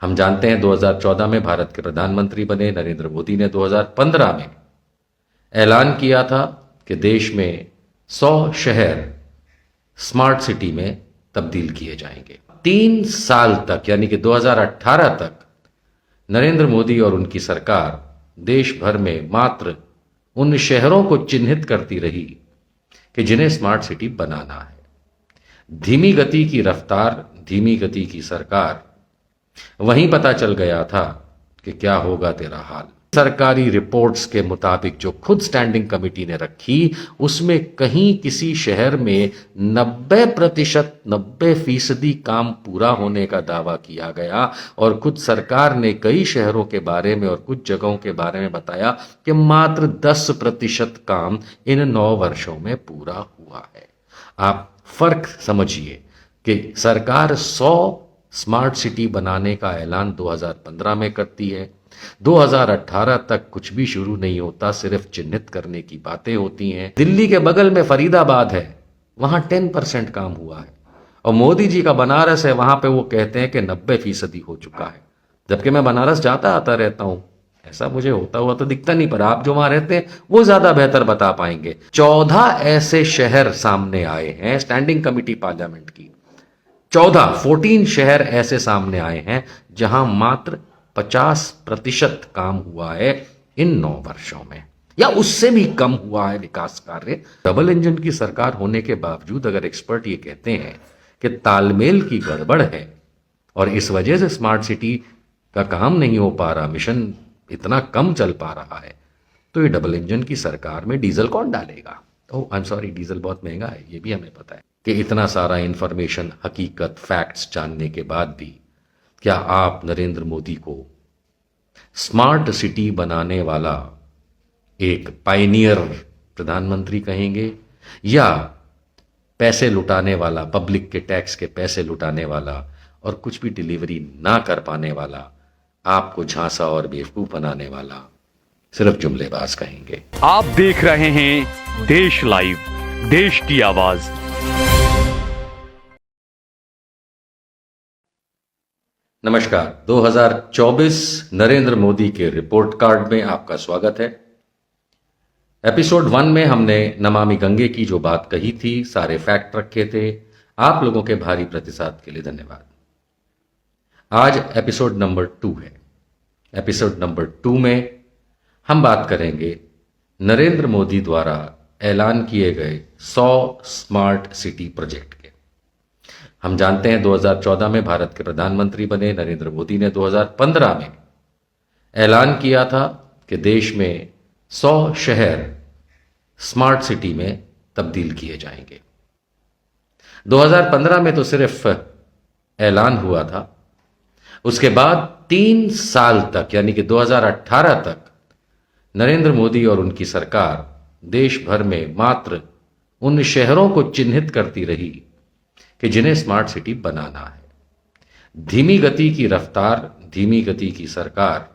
हम जानते हैं 2014 में भारत के प्रधानमंत्री बने नरेंद्र मोदी ने 2015 में ऐलान किया था कि देश में 100 शहर स्मार्ट सिटी में तब्दील किए जाएंगे। 3 साल तक यानी कि 2018 तक नरेंद्र मोदी और उनकी सरकार देश भर में मात्र उन शहरों को चिन्हित करती रही कि जिन्हें स्मार्ट सिटी बनाना है। धीमी गति की रफ्तार, धीमी गति की सरकार, वहीं पता चल गया था कि क्या होगा तेरा हाल। सरकारी रिपोर्ट्स के मुताबिक जो खुद स्टैंडिंग कमेटी ने रखी, उसमें कहीं किसी शहर में 90% काम पूरा होने का दावा किया गया और खुद सरकार ने कई शहरों के बारे में और कुछ जगहों के बारे में बताया कि मात्र 10% काम इन 9 वर्षों में पूरा हुआ है। आप फर्क समझिए कि सरकार 100 स्मार्ट सिटी बनाने का ऐलान 2015 में करती है, 2018 तक कुछ भी शुरू नहीं होता, सिर्फ चिन्हित करने की बातें होती हैं। दिल्ली के बगल में फरीदाबाद है, वहां 10% काम हुआ है और मोदी जी का बनारस है, वहां पे वो कहते हैं कि 90% हो चुका है। जबकि मैं बनारस जाता आता रहता हूं, ऐसा मुझे होता हुआ तो दिखता नहीं, पर आप जो वहां रहते हैं वो ज्यादा बेहतर बता पाएंगे। 14 ऐसे शहर सामने आए हैं स्टैंडिंग कमेटी पार्लियामेंट की, 14 शहर ऐसे सामने आए हैं जहां मात्र 50% काम हुआ है इन 9 वर्षों में, या उससे भी कम हुआ है विकास कार्य। डबल इंजन की सरकार होने के बावजूद अगर एक्सपर्ट ये कहते हैं कि तालमेल की गड़बड़ है और इस वजह से स्मार्ट सिटी का काम नहीं हो पा रहा, मिशन इतना कम चल पा रहा है, तो ये डबल इंजन की सरकार में डीजल कौन डालेगा? ओह आई एम सॉरी, डीजल बहुत महंगा है, ये भी हमें पता है कि इतना सारा इंफॉर्मेशन, हकीकत, फैक्ट्स जानने के बाद भी क्या आप नरेंद्र मोदी को स्मार्ट सिटी बनाने वाला एक पायनियर प्रधानमंत्री कहेंगे या पैसे लुटाने वाला, पब्लिक के टैक्स के पैसे लुटाने वाला और कुछ भी डिलीवरी ना कर पाने वाला, आपको झांसा और बेवकूफ बनाने वाला सिर्फ जुमलेबाज कहेंगे? आप देख रहे हैं देश लाइव, देश की आवाज। नमस्कार, 2024 नरेंद्र मोदी के रिपोर्ट कार्ड में आपका स्वागत है। एपिसोड 1 में हमने नमामि गंगे की जो बात कही थी, सारे फैक्ट रखे थे। आप लोगों के भारी प्रतिसाद के लिए धन्यवाद। आज एपिसोड नंबर 2 है। एपिसोड नंबर 2 में हम बात करेंगे नरेंद्र मोदी द्वारा ऐलान किए गए 100 स्मार्ट सिटी प्रोजेक्ट के। हम जानते हैं 2014 में भारत के प्रधानमंत्री बने नरेंद्र मोदी ने 2015 में ऐलान किया था कि देश में 100 शहर स्मार्ट सिटी में तब्दील किए जाएंगे। 2015 में तो सिर्फ ऐलान हुआ था, उसके बाद 3 साल तक यानी कि 2018 तक नरेंद्र मोदी और उनकी सरकार देश भर में मात्र उन शहरों को चिन्हित करती रही कि जिन्हें स्मार्ट सिटी बनाना है। धीमी गति की रफ्तार, धीमी गति की सरकार,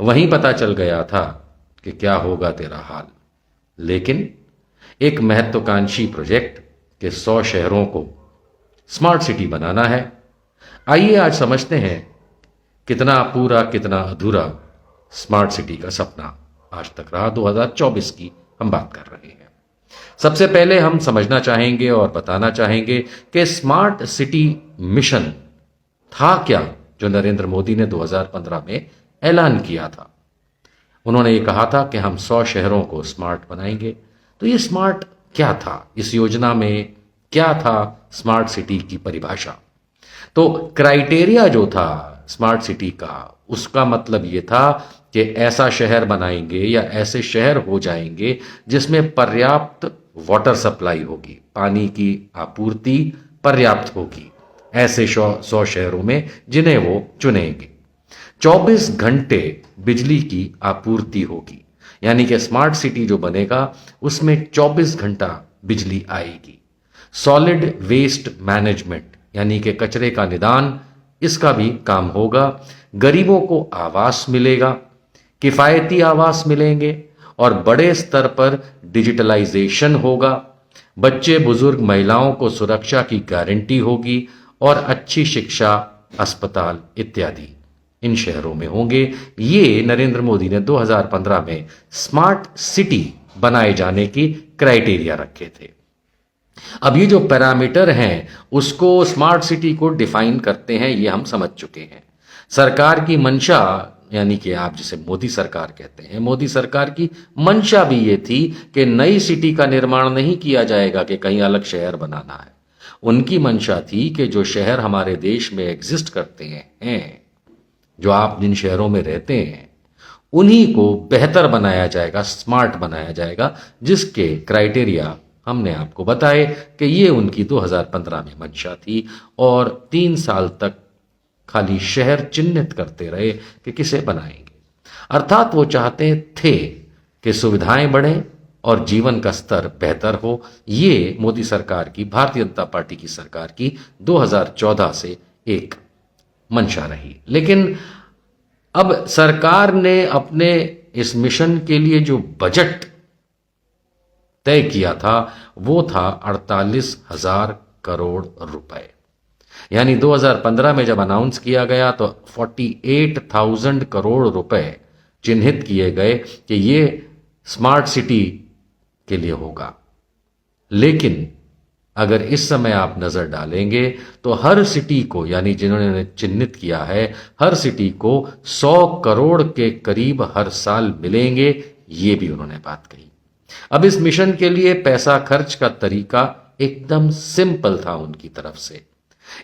वहीं पता चल गया था कि क्या होगा तेरा हाल। लेकिन एक महत्वाकांक्षी प्रोजेक्ट के 100 शहरों को स्मार्ट सिटी बनाना है। आइए आज समझते हैं कितना पूरा कितना अधूरा स्मार्ट सिटी का सपना आज तक रहा। 2024 की हम बात कर रहे हैं। सबसे पहले हम समझना चाहेंगे और बताना चाहेंगे कि स्मार्ट सिटी मिशन था क्या जो नरेंद्र मोदी ने 2015 में ऐलान किया था। उन्होंने ये कहा था कि हम 100 शहरों को स्मार्ट बनाएंगे। तो ये स्मार्ट क्या था? इस योजना में क्या था स्मार्ट सिटी की परिभाषा? तो क्राइटेरिया जो था स्मार्ट सिटी का, उसका मतलब ये था कि ऐसा शहर बनाएंगे या ऐसे शहर हो जाएंगे जिसमें पर्याप्त वाटर सप्लाई होगी, पानी की आपूर्ति पर्याप्त होगी, ऐसे 100 शहरों में जिन्हें वो चुनेंगे। 24 घंटे बिजली की आपूर्ति होगी, यानी कि स्मार्ट सिटी जो बनेगा उसमें 24 घंटा बिजली आएगी। सॉलिड वेस्ट मैनेजमेंट यानी कि कचरे का निदान, इसका भी काम होगा। गरीबों को आवास मिलेगा, किफायती आवास मिलेंगे और बड़े स्तर पर डिजिटलाइजेशन होगा। बच्चे, बुजुर्ग, महिलाओं को सुरक्षा की गारंटी होगी और अच्छी शिक्षा अस्पताल इत्यादि इन शहरों में होंगे। ये नरेंद्र मोदी ने 2015 में स्मार्ट सिटी बनाए जाने की क्राइटेरिया रखे थे। अब ये जो पैरामीटर हैं उसको स्मार्ट सिटी को डिफाइन करते हैं, ये हम समझ चुके हैं। सरकार की मंशा, यानी कि आप जिसे मोदी सरकार कहते हैं, मोदी सरकार की मंशा भी ये थी कि नई सिटी का निर्माण नहीं किया जाएगा कि कहीं अलग शहर बनाना है। उनकी मंशा थी कि जो शहर हमारे देश में एग्जिस्ट करते हैं, जो आप जिन शहरों में रहते हैं, उन्हीं को बेहतर बनाया जाएगा, स्मार्ट बनाया जाएगा, जिसके क्राइटेरिया हमने आपको बताए कि ये उनकी 2015 में मंशा थी। और 3 साल तक खाली शहर चिन्हित करते रहे कि किसे बनाएंगे। अर्थात वो चाहते थे कि सुविधाएं बढ़ें और जीवन का स्तर बेहतर हो। ये मोदी सरकार की, भारतीय जनता पार्टी की सरकार की 2014 से एक मंशा रही। लेकिन अब सरकार ने अपने इस मिशन के लिए जो बजट तय किया था वो था 48,000 करोड़ रुपए। यानी 2015 में जब अनाउंस किया गया तो 48,000 करोड़ रुपए चिन्हित किए गए कि ये स्मार्ट सिटी के लिए होगा। लेकिन अगर इस समय आप नजर डालेंगे तो हर सिटी को, यानी जिन्होंने चिन्हित किया है, हर सिटी को 100 करोड़ के करीब हर साल मिलेंगे, ये भी उन्होंने बात कही। अब इस मिशन के लिए पैसा खर्च का तरीका एकदम सिंपल था उनकी तरफ से।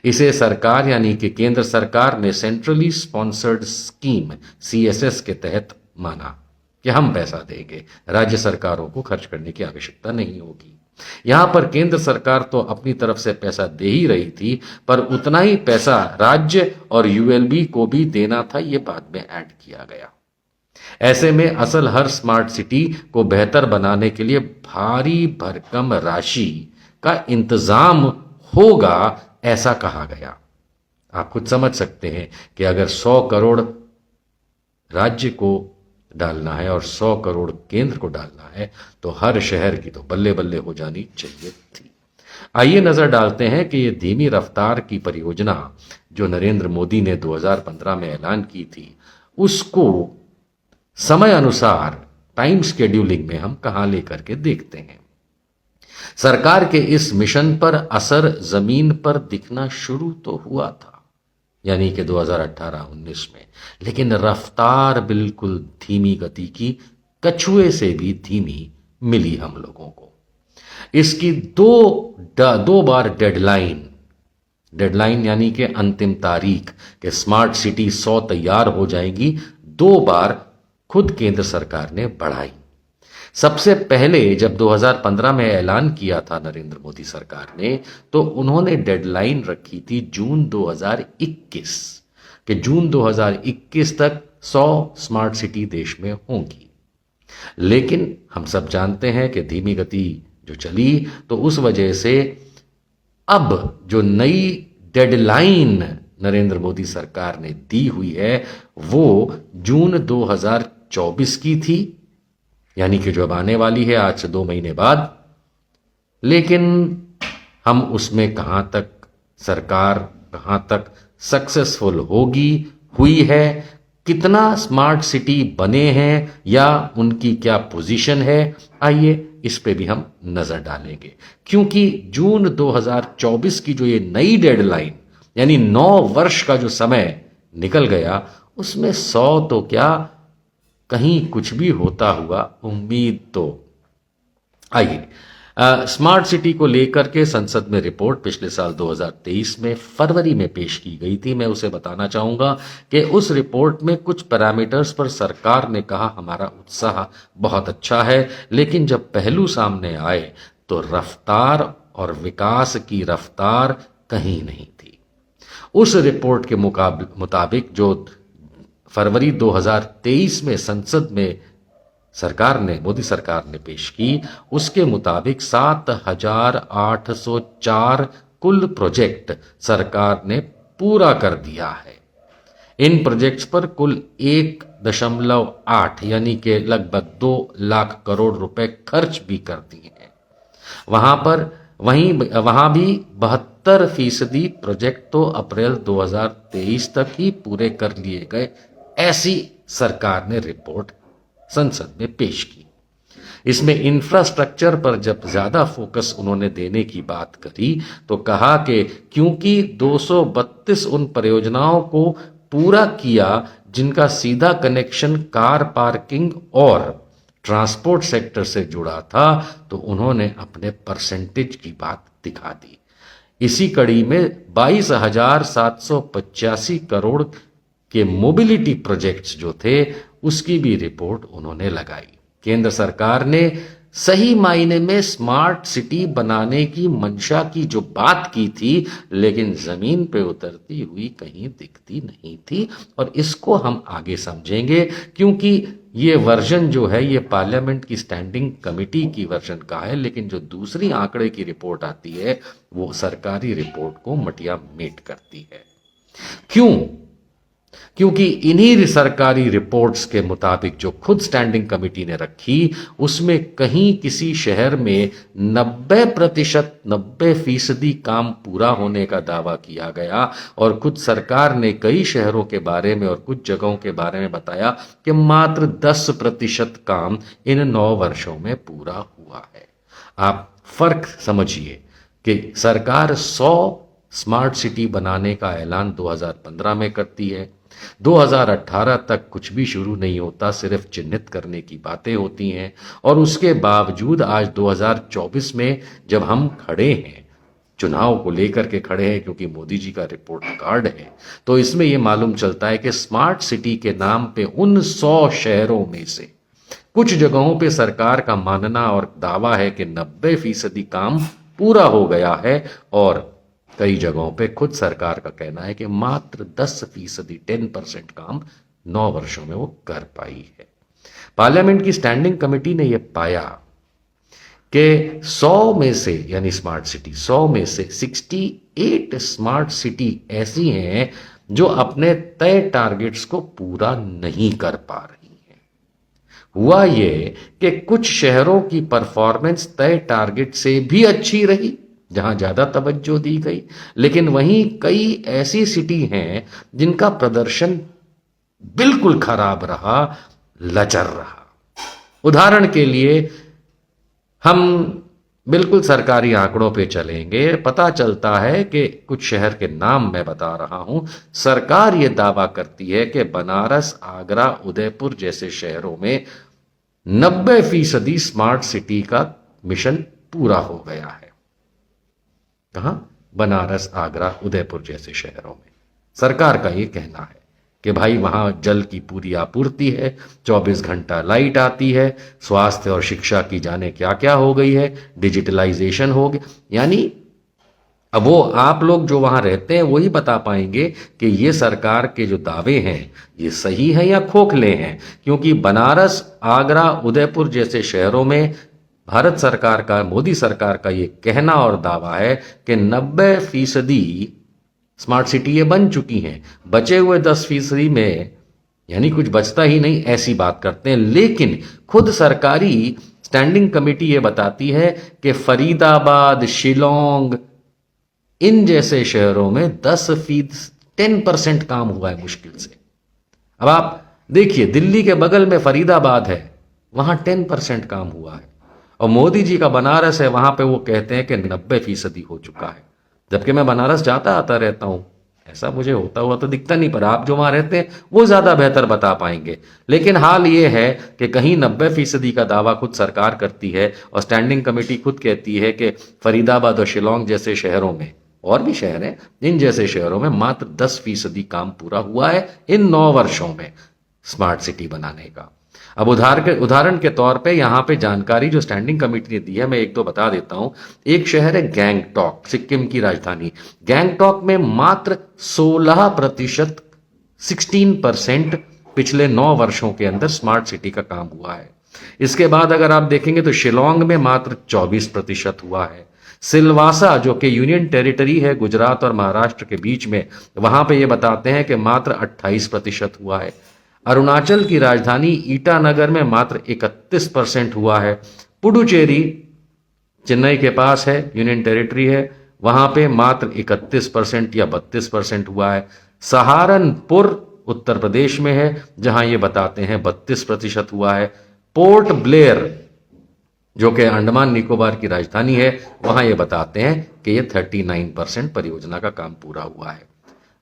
इसे सरकार, यानी कि केंद्र सरकार ने सेंट्रली स्पॉन्सर्ड स्कीम CSS के तहत माना कि हम पैसा देंगे, राज्य सरकारों को खर्च करने की आवश्यकता नहीं होगी। यहां पर केंद्र सरकार तो अपनी तरफ से पैसा दे ही रही थी, पर उतना ही पैसा राज्य और ULB को भी देना था, यह बाद में ऐड किया गया। ऐसे में असल हर स्मार्ट सिटी को बेहतर बनाने के लिए भारी भरकम राशि का इंतजाम होगा, ऐसा कहा गया। आप खुद समझ सकते हैं कि अगर 100 करोड़ राज्य को डालना है और 100 करोड़ केंद्र को डालना है तो हर शहर की तो बल्ले बल्ले हो जानी चाहिए थी। आइए नजर डालते हैं कि ये धीमी रफ्तार की परियोजना जो नरेंद्र मोदी ने 2015 में ऐलान की थी, उसको समय अनुसार टाइम शेड्यूलिंग में हम कहां लेकर के देखते हैं। सरकार के इस मिशन पर असर जमीन पर दिखना शुरू तो हुआ था, यानी कि 2018-19 में, लेकिन रफ्तार बिल्कुल धीमी गति की, कछुए से भी धीमी मिली हम लोगों को। इसकी दो बार डेडलाइन यानी कि अंतिम तारीख के स्मार्ट सिटी 100 तैयार हो जाएंगी, 2 बार खुद केंद्र सरकार ने बढ़ाई। सबसे पहले जब 2015 में ऐलान किया था नरेंद्र मोदी सरकार ने, तो उन्होंने डेडलाइन रखी थी जून 2021 कि जून 2021 तक 100 स्मार्ट सिटी देश में होंगी। लेकिन हम सब जानते हैं कि धीमी गति जो चली, तो उस वजह से अब जो नई डेडलाइन नरेंद्र मोदी सरकार ने दी हुई है वो जून 2024 की थी, यानी कि जो अब आने वाली है आज से 2 महीने बाद। लेकिन हम उसमें सरकार कहां तक सक्सेसफुल हुई है, कितना स्मार्ट सिटी बने हैं या उनकी क्या पोजीशन है, आइए इस पे भी हम नजर डालेंगे। क्योंकि जून 2024 की जो ये नई डेडलाइन, यानी 9 वर्ष का जो समय निकल गया, उसमें 100 तो क्या, कहीं कुछ भी होता हुआ उम्मीद तो। आइए, स्मार्ट सिटी को लेकर के संसद में रिपोर्ट पिछले साल 2023 में फरवरी में पेश की गई थी। मैं उसे बताना चाहूंगा कि उस रिपोर्ट में कुछ पैरामीटर्स पर सरकार ने कहा हमारा उत्साह बहुत अच्छा है, लेकिन जब पहलू सामने आए तो रफ्तार और विकास की रफ्तार कहीं नहीं थी। उस रिपोर्ट के मुताबिक जो फरवरी 2023 में संसद में मोदी सरकार ने पेश की, उसके मुताबिक 7,804 कुल प्रोजेक्ट सरकार ने पूरा कर दिया है। इन प्रोजेक्ट्स पर कुल 1.8 यानी कि लगभग 2 लाख करोड़ रुपए खर्च भी कर दिए हैं। वहां भी 70% प्रोजेक्ट तो अप्रैल 2023 तक ही पूरे कर लिए गए, ऐसी सरकार ने रिपोर्ट संसद में पेश की। इसमें इंफ्रास्ट्रक्चर पर जब ज्यादा फोकस उन्होंने देने की बात करी तो कहा कि क्योंकि 232 उन परियोजनाओं को पूरा किया जिनका सीधा कनेक्शन कार पार्किंग और ट्रांसपोर्ट सेक्टर से जुड़ा था, तो उन्होंने अपने परसेंटेज की बात दिखा दी। इसी कड़ी में 22,785 करोड़ के मोबिलिटी प्रोजेक्ट्स जो थे उसकी भी रिपोर्ट उन्होंने लगाई। केंद्र सरकार ने सही मायने में स्मार्ट सिटी बनाने की मंशा की जो बात की थी, लेकिन जमीन पे उतरती हुई कहीं दिखती नहीं थी। और इसको हम आगे समझेंगे, क्योंकि ये वर्जन जो है ये पार्लियामेंट की स्टैंडिंग कमेटी की वर्जन का है, लेकिन जो दूसरी आंकड़े की रिपोर्ट आती है वो सरकारी रिपोर्ट को मटिया मेट करती है। क्यों? क्योंकि इन्हीं सरकारी रिपोर्ट्स के मुताबिक जो खुद स्टैंडिंग कमेटी ने रखी, उसमें कहीं किसी शहर में 90% काम पूरा होने का दावा किया गया, और खुद सरकार ने कई शहरों के बारे में और कुछ जगहों के बारे में बताया कि मात्र 10% काम इन 9 वर्षों में पूरा हुआ है। आप फर्क समझिए कि सरकार 100 स्मार्ट सिटी बनाने का ऐलान 2015 में करती है, 2018 तक कुछ भी शुरू नहीं होता, सिर्फ चिन्हित करने की बातें होती हैं, और उसके बावजूद आज 2024 में जब हम खड़े हैं, चुनाव को लेकर के खड़े हैं, क्योंकि मोदी जी का रिपोर्ट कार्ड है, तो इसमें यह मालूम चलता है कि स्मार्ट सिटी के नाम पे उन 100 शहरों में से कुछ जगहों पे सरकार का मानना और दावा है कि 90% काम पूरा हो गया है, और कई जगहों पे खुद सरकार का कहना है कि मात्र 10% काम 9 वर्षों में वो कर पाई है। पार्लियामेंट की स्टैंडिंग कमेटी ने यह पाया कि 100 में से, यानी स्मार्ट सिटी 100 में से 68 स्मार्ट सिटी ऐसी हैं जो अपने तय टारगेट्स को पूरा नहीं कर पा रही हैं। हुआ ये कि कुछ शहरों की परफॉर्मेंस तय टारगेट से भी अच्छी रही, जहां ज्यादा तवज्जो दी गई, लेकिन वहीं कई ऐसी सिटी हैं जिनका प्रदर्शन बिल्कुल खराब रहा, लचर रहा। उदाहरण के लिए हम बिल्कुल सरकारी आंकड़ों पे चलेंगे, पता चलता है कि कुछ शहर के नाम मैं बता रहा हूं। सरकार ये दावा करती है कि बनारस, आगरा, उदयपुर जैसे शहरों में 90% स्मार्ट सिटी का मिशन पूरा हो गया है। कहां? बनारस, आगरा, उदयपुर जैसे शहरों में। सरकार का यह कहना है कि भाई वहां जल की पूरी आपूर्ति है, 24 घंटा लाइट आती है, स्वास्थ्य और शिक्षा की जाने क्या क्या हो गई है, डिजिटलाइजेशन हो गया। यानी अब वो आप लोग जो वहां रहते हैं वही बता पाएंगे कि ये सरकार के जो दावे हैं ये सही है या खोखले हैं, क्योंकि बनारस, आगरा, उदयपुर जैसे शहरों में भारत सरकार का, मोदी सरकार का ये कहना और दावा है कि 90% स्मार्ट सिटी ये बन चुकी हैं। बचे हुए 10% में यानी कुछ बचता ही नहीं, ऐसी बात करते हैं। लेकिन खुद सरकारी स्टैंडिंग कमेटी ये बताती है कि फरीदाबाद, शिलोंग, इन जैसे शहरों में 10% काम हुआ है मुश्किल से। अब आप देखिए, दिल्ली के बगल में फरीदाबाद है, वहां 10% काम हुआ है, और मोदी जी का बनारस है, वहां पे वो कहते हैं कि 90% हो चुका है। जबकि मैं बनारस जाता आता रहता हूं, ऐसा मुझे होता हुआ तो दिखता नहीं, पर आप जो वहां रहते हैं वो ज्यादा बेहतर बता पाएंगे। लेकिन हाल ये है कि कहीं 90% का दावा खुद सरकार करती है, और स्टैंडिंग कमेटी खुद कहती है कि फरीदाबाद और शिलोंग जैसे शहरों में, और भी शहर हैं, इन जैसे शहरों में मात्र 10% काम पूरा हुआ है इन 9 वर्षों में स्मार्ट सिटी बनाने का। अब उदाहरण के तौर पे यहां पे जानकारी जो स्टैंडिंग कमेटी ने दी है, मैं एक दो बता देता हूं। एक शहर है गैंगटॉक, सिक्किम की राजधानी। गैंगटॉक में मात्र 16% पिछले 9 वर्षों के अंदर स्मार्ट सिटी का काम हुआ है। इसके बाद अगर आप देखेंगे तो शिलोंग में मात्र 24% हुआ है। सिलवासा जो कि यूनियन टेरिटरी है गुजरात और महाराष्ट्र के बीच में, वहां पे ये बताते हैं कि मात्र 28% हुआ है। अरुणाचल की राजधानी ईटानगर में मात्र 31% हुआ है। पुडुचेरी चेन्नई के पास है, यूनियन टेरिटरी है, वहां पे मात्र 31% या 32% हुआ है। सहारनपुर उत्तर प्रदेश में है, जहां ये बताते हैं 32% हुआ है। पोर्ट ब्लेयर, जो कि अंडमान निकोबार की राजधानी है, वहां ये बताते हैं कि ये 39% परियोजना का काम पूरा हुआ है।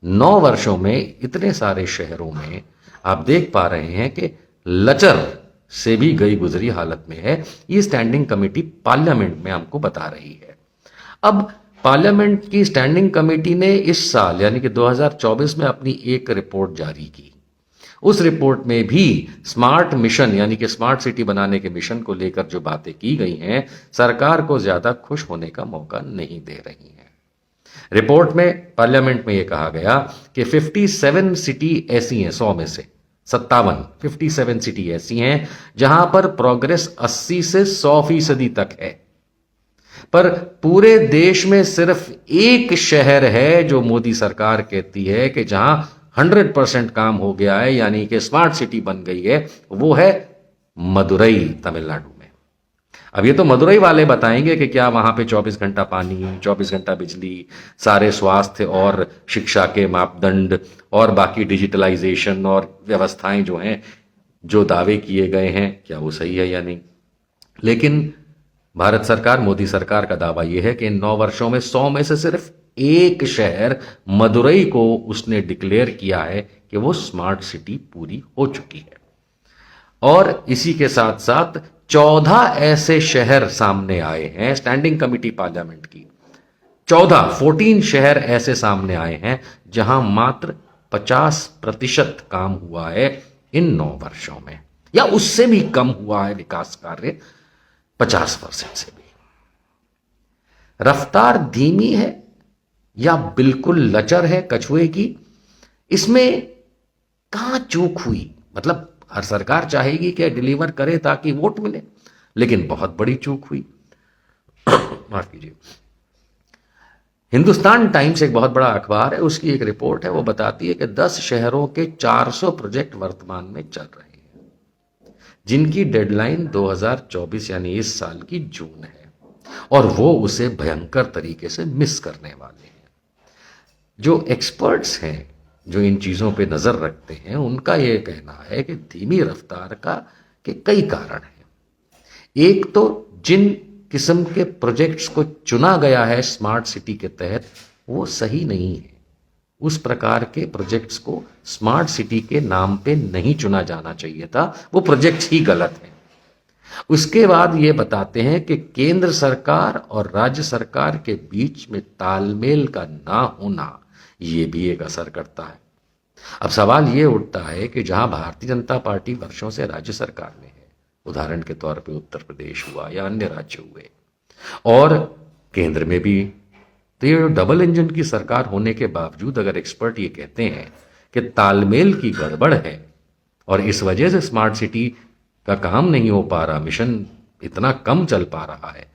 9 वर्षों में इतने सारे शहरों में आप देख पा रहे हैं कि लचर से भी गई गुजरी हालत में है। ये स्टैंडिंग कमेटी पार्लियामेंट में हमको बता रही है। अब पार्लियामेंट की स्टैंडिंग कमेटी ने इस साल यानी कि 2024 में अपनी एक रिपोर्ट जारी की। उस रिपोर्ट में भी स्मार्ट मिशन यानी कि स्मार्ट सिटी बनाने के मिशन को लेकर जो बातें की गई हैं, सरकार को ज्यादा खुश होने का मौका नहीं दे रही हैं। रिपोर्ट में पार्लियामेंट में यह कहा गया कि 57 सिटी ऐसी हैं, 100 में से 57 सिटी ऐसी हैं जहां पर प्रोग्रेस 80 से 100% तक है। पर पूरे देश में सिर्फ एक शहर है जो मोदी सरकार कहती है कि जहां 100% काम हो गया है, यानी कि स्मार्ट सिटी बन गई है, वो है मदुरई, तमिलनाडु में। अब ये तो मदुरई वाले बताएंगे कि क्या वहां पे 24 घंटा पानी, 24 घंटा बिजली, सारे स्वास्थ्य और शिक्षा के मापदंड और बाकी डिजिटलाइजेशन और व्यवस्थाएं जो हैं, जो दावे किए गए हैं, क्या वो सही है या नहीं। लेकिन भारत सरकार, मोदी सरकार का दावा यह है कि इन 9 वर्षों में 100 में से सिर्फ एक शहर मदुरई को उसने डिक्लेयर किया है कि वो स्मार्ट सिटी पूरी हो चुकी है। और इसी के साथ साथ 14 ऐसे शहर सामने आए हैं स्टैंडिंग कमेटी पार्लियामेंट की। 14 शहर ऐसे सामने आए हैं जहां मात्र 50% काम हुआ है इन 9 वर्षों में, या उससे भी कम हुआ है विकास कार्य, 50% से भी। रफ्तार धीमी है या बिल्कुल लचर है कछुए की, इसमें कहां चूक हुई। मतलब हर सरकार चाहेगी कि डिलीवर करे ताकि वोट मिले, लेकिन बहुत बड़ी चूक हुई। माफ कीजिए। हिंदुस्तान टाइम्स एक बहुत बड़ा अखबार है, उसकी एक रिपोर्ट है, वो बताती है कि 10 शहरों के 400 प्रोजेक्ट वर्तमान में चल रहे हैं, जिनकी डेडलाइन 2024 यानी इस साल की जून है, और वो उसे भयंकर तरीके से मिस करने वाले हैं। जो एक्सपर्ट्स हैं, जो इन चीजों पे नजर रखते हैं, उनका यह कहना है कि धीमी रफ्तार का के कई कारण हैं। एक तो जिन किस्म के प्रोजेक्ट्स को चुना गया है स्मार्ट सिटी के तहत, वो सही नहीं है। उस प्रकार के प्रोजेक्ट्स को स्मार्ट सिटी के नाम पे नहीं चुना जाना चाहिए था, वो प्रोजेक्ट्स ही गलत हैं। उसके बाद ये बताते हैं कि केंद्र सरकार और राज्य सरकार के बीच में तालमेल का ना होना, ये भी एक असर करता है। अब सवाल ये उठता है कि जहां भारतीय जनता पार्टी वर्षों से राज्य सरकार में है, उदाहरण के तौर पे उत्तर प्रदेश हुआ या अन्य राज्य हुए, और केंद्र में भी, तो ये डबल इंजन की सरकार होने के बावजूद अगर एक्सपर्ट ये कहते हैं कि तालमेल की गड़बड़ है और इस वजह से स्मार्ट सिटी का काम नहीं हो पा रहा, मिशन इतना कम चल पा रहा है,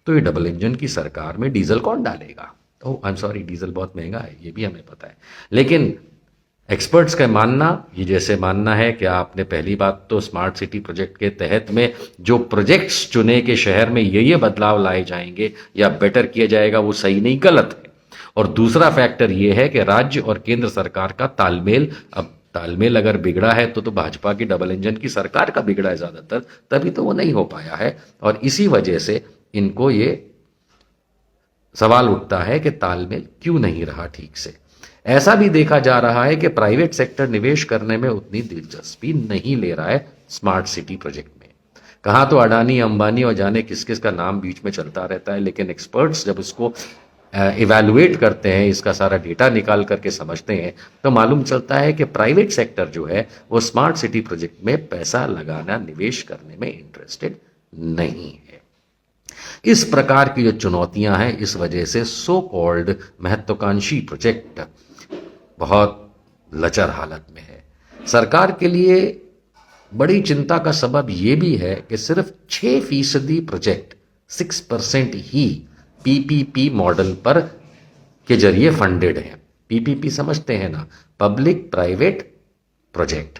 तो ये डबल इंजन की सरकार में डीजल कौन डालेगा। ओह आई एम सॉरी, डीजल बहुत महंगा है, ये भी हमें पता है। लेकिन एक्सपर्ट्स का मानना ये जैसे मानना है कि आपने पहली बात तो स्मार्ट सिटी प्रोजेक्ट के तहत में जो प्रोजेक्ट्स चुने के शहर में ये बदलाव लाए जाएंगे या बेटर किया जाएगा, वो सही नहीं, गलत है। और दूसरा फैक्टर ये है कि राज्य और केंद्र सरकार का तालमेल, अब तालमेल अगर बिगड़ा है तो भाजपा की डबल इंजन की सरकार का बिगड़ा है ज्यादातर, तभी तो वो नहीं हो पाया है। और इसी वजह से इनको ये सवाल उठता है कि तालमेल क्यों नहीं रहा ठीक से। ऐसा भी देखा जा रहा है कि प्राइवेट सेक्टर निवेश करने में उतनी दिलचस्पी नहीं ले रहा है स्मार्ट सिटी प्रोजेक्ट में। कहां तो अडानी, अंबानी और जाने किस किस का नाम बीच में चलता रहता है, लेकिन एक्सपर्ट्स जब इसको इवैल्यूएट करते हैं, इसका सारा डेटा निकाल करके समझते हैं, तो मालूम चलता है कि प्राइवेट सेक्टर जो है वो स्मार्ट सिटी प्रोजेक्ट में पैसा लगाना, निवेश करने में इंटरेस्टेड नहीं है। इस प्रकार की जो चुनौतियां हैं, इस वजह से सो कॉल्ड महत्वाकांक्षी प्रोजेक्ट बहुत लचर हालत में है। सरकार के लिए बड़ी चिंता का सबब यह भी है कि सिर्फ 6% प्रोजेक्ट, 6% ही पीपीपी मॉडल पर के जरिए फंडेड है। पीपीपी समझते हैं ना, पब्लिक प्राइवेट प्रोजेक्ट,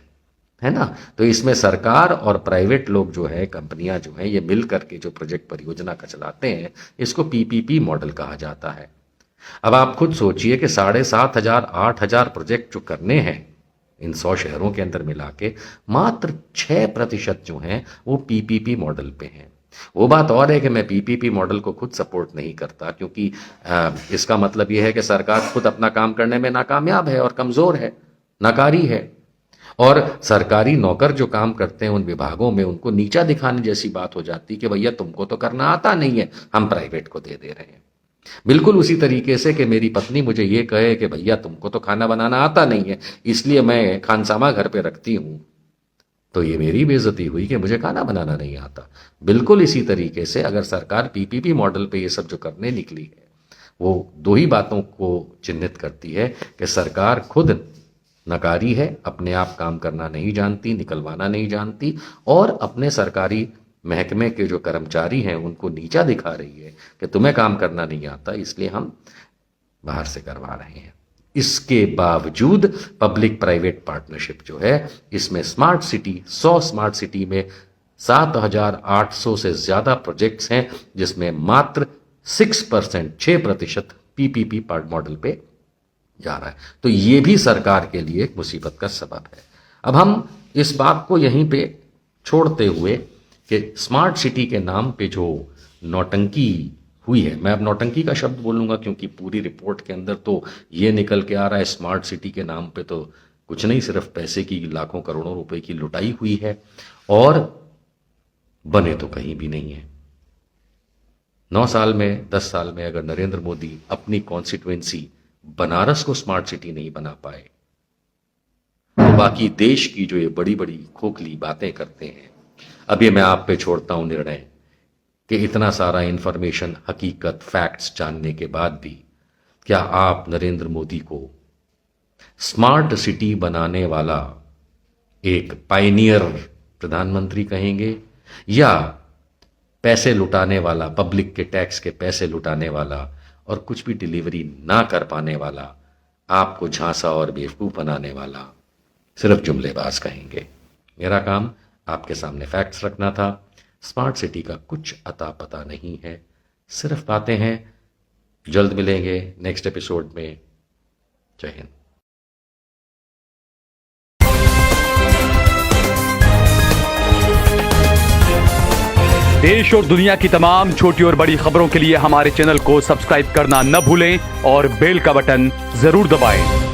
है ना। तो इसमें सरकार और प्राइवेट लोग जो है, कंपनियां जो हैं, ये मिल करके जो प्रोजेक्ट परियोजना का चलाते हैं, इसको पीपीपी मॉडल कहा जाता है। अब आप खुद सोचिए कि 7,500 8,000 प्रोजेक्ट जो करने हैं इन 100 शहरों के अंदर मिला के, मात्र 6% जो हैं वो पीपीपी मॉडल पे हैं। वो बात और है कि मैं पीपीपी मॉडल को खुद सपोर्ट नहीं करता, क्योंकि इसका मतलब यह है कि सरकार खुद अपना काम करने में नाकामयाब है और कमज़ोर है, नाकारी है। और सरकारी नौकर जो काम करते हैं उन विभागों में, उनको नीचा दिखाने जैसी बात हो जाती कि भैया तुमको तो करना आता नहीं है, हम प्राइवेट को दे रहे हैं। बिल्कुल उसी तरीके से कि मेरी पत्नी मुझे ये कहे कि भैया तुमको तो खाना बनाना आता नहीं है, इसलिए मैं खानसामा घर पे रखती हूं, तो ये मेरी बेइज्जती हुई कि मुझे खाना बनाना नहीं आता। बिल्कुल इसी तरीके से अगर सरकार पीपीपी मॉडल पे ये सब जो करने निकली है, वो दो ही बातों को चिन्हित करती है कि सरकार खुद नकारी है, अपने आप काम करना नहीं जानती, निकलवाना नहीं जानती, और अपने सरकारी महकमे के जो कर्मचारी हैं उनको नीचा दिखा रही है कि तुम्हें काम करना नहीं आता, इसलिए हम बाहर से करवा रहे हैं। इसके बावजूद पब्लिक प्राइवेट पार्टनरशिप जो है, इसमें स्मार्ट सिटी 100 स्मार्ट सिटी में 7,800 से ज़्यादा प्रोजेक्ट्स हैं, जिसमें मात्र 6% पीपीपी पार्ट मॉडल पे जा रहा है। तो ये भी सरकार के लिए एक मुसीबत का सबब है। अब हम इस बात को यहीं पे छोड़ते हुए कि स्मार्ट सिटी के नाम पे जो नौटंकी हुई है, मैं अब नौटंकी का शब्द बोलूंगा क्योंकि पूरी रिपोर्ट के अंदर तो ये निकल के आ रहा है स्मार्ट सिटी के नाम पे तो कुछ नहीं, सिर्फ पैसे की लाखों करोड़ों रुपए की लुटाई हुई है और बने तो कहीं भी नहीं है। 9 साल में 10 साल में अगर नरेंद्र मोदी अपनी कॉन्स्टिट्यूएंसी बनारस को स्मार्ट सिटी नहीं बना पाए, तो बाकी देश की जो ये बड़ी बड़ी खोखली बातें करते हैं, अब ये मैं आप पे छोड़ता हूं निर्णय कि इतना सारा इंफॉर्मेशन, हकीकत, फैक्ट्स जानने के बाद भी क्या आप नरेंद्र मोदी को स्मार्ट सिटी बनाने वाला एक पायनियर प्रधानमंत्री कहेंगे, या पैसे लुटाने वाला, पब्लिक के टैक्स के पैसे लुटाने वाला और कुछ भी डिलीवरी ना कर पाने वाला, आपको झांसा और बेवकूफ बनाने वाला सिर्फ जुमलेबाज कहेंगे? मेरा काम आपके सामने फैक्ट्स रखना था। स्मार्ट सिटी का कुछ अता पता नहीं है, सिर्फ बातें हैं। जल्द मिलेंगे नेक्स्ट एपिसोड में। जय हिंद। देश और दुनिया की तमाम छोटी और बड़ी खबरों के लिए हमारे चैनल को सब्सक्राइब करना न भूलें और बेल का बटन जरूर दबाएं।